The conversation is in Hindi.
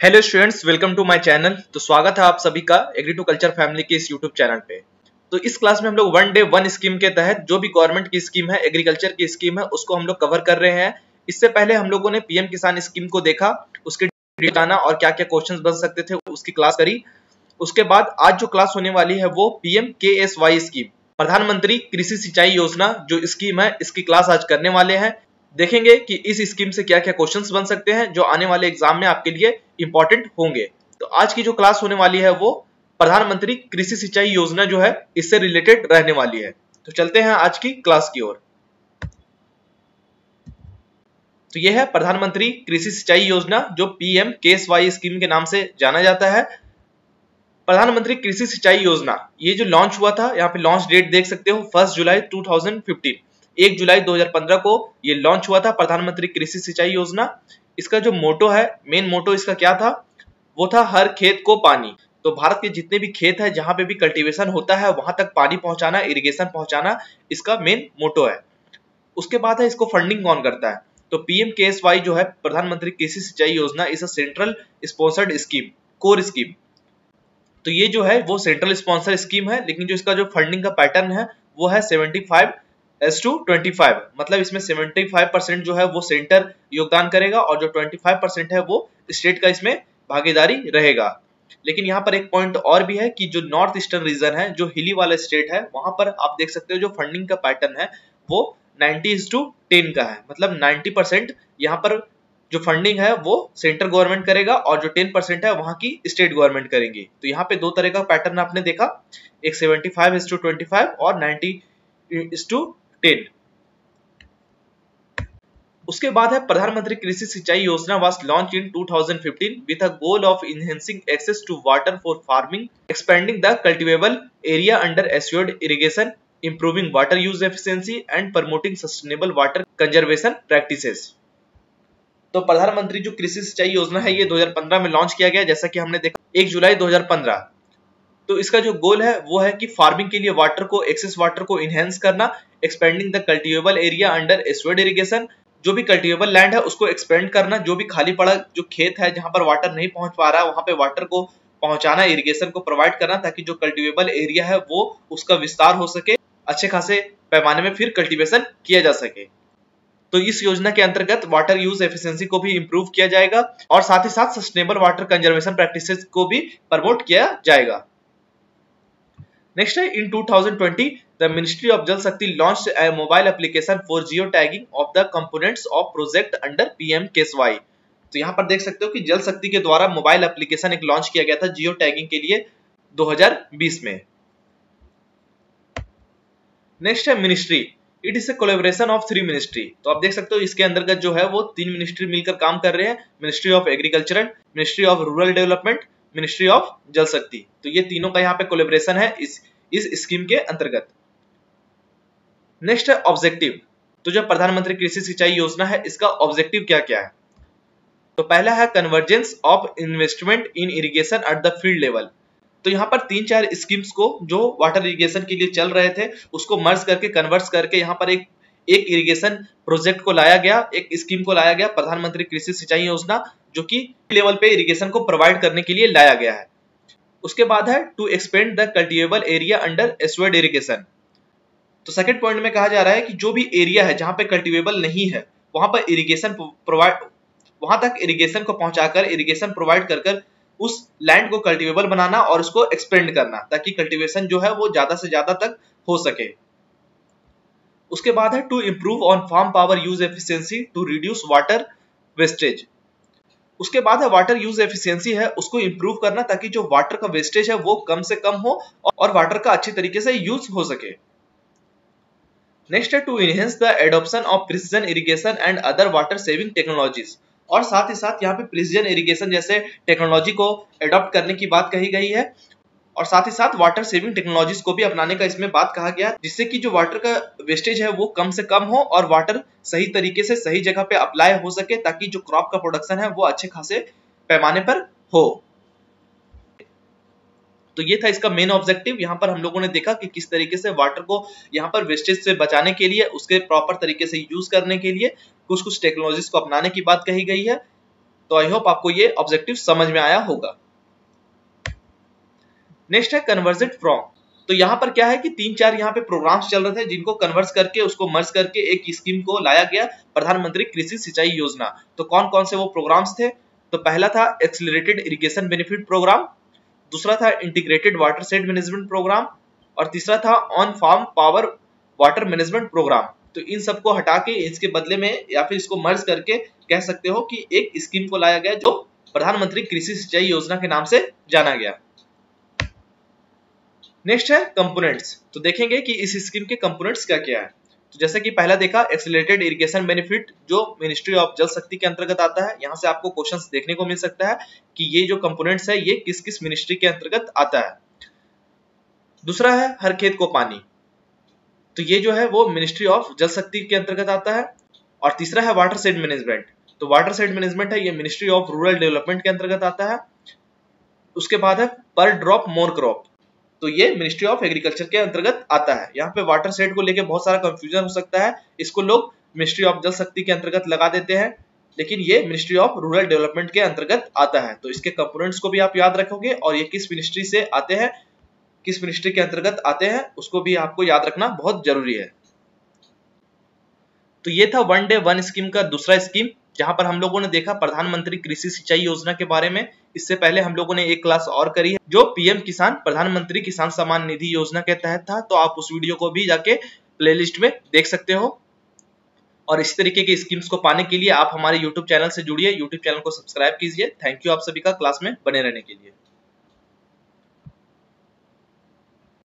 Hello students, welcome to my channel. तो स्वागत है आप सभी का एग्री टू कल्चर फैमिली के इस यूट्यूब चैनल पे। तो इस क्लास में हम लोग वन डे वन स्कीम के तहत जो भी गवर्नमेंट की स्कीम है, एग्रीकल्चर की स्कीम है, उसको हम लोग कवर कर रहे हैं। इससे पहले हम लोगों ने पीएम किसान स्कीम को देखा, उसके बताना और क्या क्या क्वेश्चन बन सकते थे उसकी क्लास करी। उसके बाद आज जो क्लास होने वाली है वो PMKSY स्कीम, प्रधानमंत्री कृषि सिंचाई योजना जो स्कीम है, इसकी क्लास आज करने वाले हैं। देखेंगे कि इस स्कीम से क्या क्या क्वेश्चंस बन सकते हैं जो आने वाले एग्जाम में आपके लिए इंपॉर्टेंट होंगे। तो आज की जो क्लास होने वाली है वो प्रधानमंत्री कृषि सिंचाई योजना जो है इससे रिलेटेड रहने वाली है। तो चलते हैं आज की क्लास की ओर। तो यह है प्रधानमंत्री कृषि सिंचाई योजना जो PMKSY स्कीम के नाम से जाना जाता है। प्रधानमंत्री कृषि सिंचाई योजना ये जो लॉन्च हुआ था, यहाँ पे लॉन्च डेट देख सकते हो 1 जुलाई 2015, 1 जुलाई 2015 को ये लॉन्च हुआ था प्रधानमंत्री कृषि सिंचाई योजना। इसका जो मोटो है, मेन मोटो इसका क्या था, वो था हर खेत को पानी। तो भारत के जितने भी खेत है, जहां पे भी कल्टीवेशन होता है, वहां तक पानी पहुंचाना, इरिगेशन पहुंचाना इसका मेन मोटो है। उसके बाद है इसको फंडिंग कौन करता है, तो PMKSY जो है प्रधानमंत्री कृषि सिंचाई योजना इस central sponsored scheme, core scheme. तो ये जो है वो सेंट्रल स्पॉन्सर स्कीम है, लेकिन जो इसका जो फंडिंग का पैटर्न है वो है 75:25, मतलब इसमें 75% जो है वो सेंटर योगदान करेगा और जो 25% है वो स्टेट का इसमें भागीदारी रहेगा। लेकिन यहाँ पर एक पॉइंट और भी है कि जो नॉर्थ ईस्टर्न रीजन है, जो हिली वाला स्टेट है, वहां पर आप देख सकते हो जो फंडिंग का पैटर्न है वो 90:10 का है, मतलब 90% यहाँ पर जो फंडिंग है वो सेंट्रल गवर्नमेंट करेगा और जो 10% है वहां की स्टेट गवर्नमेंट करेंगी। तो यहाँ पे दो तरह का पैटर्न आपने देखा, एक 75:25 और 90:10। उसके बाद है प्रधानमंत्री Krishi Sinchayee Yojana was launch in 2015 with a goal of enhancing access to water for farming, expanding the cultivable area under assured irrigation, improving water use efficiency and promoting sustainable water conservation practices. तो प्रधानमंत्री जो कृषि सिंचाई योजना है ये 2015 में लॉन्च किया गया, जैसा कि हमने देखा 1 जुलाई 2015। तो इसका जो गोल है वो है कि फार्मिंग के लिए वाटर को, एक्सेस वाटर को इनहेंस करना, expanding the cultivable area under assured irrigation, जो भी कल्टिवेबल लैंड है उसको एक्सपेंड करना, जो भी खाली पड़ा जो खेत है जहां पर वाटर नहीं पहुंच पा रहा है वहां पे वाटर को पहुंचाना, इरिगेशन को प्रोवाइड करना, ताकि जो कल्टिवेबल एरिया है वो उसका विस्तार हो सके, अच्छे खासे पैमाने में फिर कल्टिवेशन किया जा सके। तो इस योजना के अंतर्गत वाटर यूज एफिशिएंसी को भी इंप्रूव किया जाएगा और साथ ही साथ सस्टेनेबल वाटर कंजर्वेशन प्रैक्टिसेस को भी प्रमोट किया जाएगा। नेक्स्ट है इन 2020 द मिनिस्ट्री ऑफ जल शक्ति launched a mobile application for geo tagging of the components of project under PMKSY। तो यहाँ पर देख सकते हो कि जल शक्ति के द्वारा मोबाइल एप्लीकेशन एक लॉन्च किया गया था जियो टैगिंग के लिए 2020 में। नेक्स्ट है ministry, it is a collaboration of 3 ministry. तो आप देख सकते हो इसके अंतर्गत जो है वो 3 मिनिस्ट्री मिलकर काम कर रहे हैं, ministry of agriculture, ministry of rural development, ministry of जल शक्ति। तो ये तीनों का यहाँ पे कोलैबोरेशन है इस स्कीम के अंतर्गत। नेक्स्ट है ऑब्जेक्टिव। तो जो प्रधानमंत्री कृषि सिंचाई योजना है इसका ऑब्जेक्टिव क्या क्या है, तो पहला है convergence of investment in irrigation at the field level. तो यहाँ पर 3-4 स्कीम्स को जो वाटर इरिगेशन के लिए चल रहे थे उसको मर्ज करके, कन्वर्ट करके यहाँ पर एक इरिगेशन प्रोजेक्ट को लाया गया, एक स्कीम को लाया गया, प्रधानमंत्री कृषि सिंचाई योजना, जो कि लेवल पे इरिगेशन को प्रोवाइड करने के लिए लाया गया है। उसके बाद है to expand the cultivable area under assured irrigation. तो सेकंड पॉइंट में कहा जा रहा है कि जो भी एरिया है जहां पे कल्टिवेबल नहीं है वहां पर इरिगेशन प्रोवाइड, वहां तक इरिगेशन को पहुंचाकर, इरिगेशन प्रोवाइड कर उस लैंड को कल्टिवेबल बनाना और उसको एक्सपेंड करना, ताकि कल्टीवेशन जो है वो ज्यादा से ज्यादा तक हो सके। उसके बाद है to improve on farm power use efficiency to reduce water wastage. उसके बाद है वाटर यूज एफिशिएंसी है उसको इंप्रूव करना, ताकि जो वाटर का वेस्टेज है वो कम से कम हो और वाटर का अच्छी तरीके से यूज हो सके। नेक्स्ट है to enhance the adoption of precision irrigation and other water saving technologies, और साथ ही साथ यहाँ पे प्रिसिजन इरिगेशन जैसे टेक्नोलॉजी को एडॉप्ट करने की बात कही गई है और साथ ही साथ वाटर सेविंग टेक्नोलॉजीज को भी अपनाने का इसमें बात कहा गया, जिससे कि जो वाटर का वेस्टेज है वो कम से कम हो और वाटर सही तरीके से सही जगह पे अप्लाई हो सके, ताकि जो क्रॉप का प्रोडक्शन है वो अच्छे खासे पैमाने पर हो। तो ये था इसका मेन ऑब्जेक्टिव। यहाँ पर हम लोगों ने देखा कि किस तरीके से वाटर को यहाँ पर वेस्टेज से बचाने के लिए, उसके प्रॉपर तरीके से यूज करने के लिए कुछ टेक्नोलॉजीज को अपनाने की बात कही गई है। तो आई होप आपको ये ऑब्जेक्टिव समझ में आया होगा। नेक्स्ट है कन्वर्जेंट फ्रॉम। तो यहाँ पर क्या है कि 3-4 यहाँ पे प्रोग्राम्स चल रहे थे जिनको कन्वर्ट करके उसको मर्ज करके एक स्कीम को लाया गया, प्रधानमंत्री कृषि सिंचाई योजना। तो कौन कौन से वो प्रोग्राम्स थे? तो पहला था एक्सीलरेटेड इरिगेशन बेनिफिट प्रोग्राम, दूसरा था integrated watershed management program और तीसरा था on farm power water management program. तो इन सबको हटा के इसके बदले में या फिर इसको मर्ज करके कह सकते हो कि एक स्कीम को लाया गया जो प्रधानमंत्री कृषि सिंचाई योजना के नाम से जाना गया। नेक्स्ट है कंपोनेंट्स। तो देखेंगे कि इस स्कीम के कंपोनेंट्स क्या क्या है। तो जैसे कि पहला देखा एक्सीलरेटेड इरिगेशन बेनिफिट जो मिनिस्ट्री ऑफ जल शक्ति के अंतर्गत आता है। यहाँ से आपको क्वेश्चंस देखने को मिल सकता है कि ये जो कंपोनेंट्स है ये किस किस मिनिस्ट्री के अंतर्गत आता है। दूसरा है हर खेत को पानी, तो ये जो है वो मिनिस्ट्री ऑफ जल शक्ति के अंतर्गत आता है। और तीसरा है वाटर शेड मैनेजमेंट, तो वाटर शेड मैनेजमेंट है ये मिनिस्ट्री ऑफ रूरल डेवलपमेंट के अंतर्गत आता है। उसके बाद है पर ड्रॉप मोर क्रॉप, तो ये मिनिस्ट्री ऑफ एग्रीकल्चर के अंतर्गत आता है। यहाँ पे वाटर शेड को लेके बहुत सारा कंफ्यूजन हो सकता है, इसको लोग मिनिस्ट्री ऑफ जल शक्ति के अंतर्गत लगा देते हैं, लेकिन ये मिनिस्ट्री ऑफ रूरल डेवलपमेंट के अंतर्गत आता है। तो इसके कंपोनेंट्स को भी आप याद रखोगे और ये किस मिनिस्ट्री से आते हैं, किस मिनिस्ट्री के अंतर्गत आते हैं, उसको भी आपको याद रखना बहुत जरूरी है। तो ये था वन डे वन स्कीम का दूसरा स्कीम, जहां पर हम लोगों ने देखा प्रधानमंत्री कृषि सिंचाई योजना के बारे में। इससे पहले हम लोगों ने एक क्लास और करी है जो पीएम किसान प्रधानमंत्री किसान सम्मान निधि योजना के तहत था, तो आप उस वीडियो को भी जाके प्लेलिस्ट में देख सकते हो। और इस तरीके की स्कीम्स को पाने के लिए आप हमारे यूट्यूब चैनल से जुड़िए, यूट्यूब चैनल को सब्सक्राइब कीजिए। थैंक यू आप सभी का क्लास में बने रहने के लिए।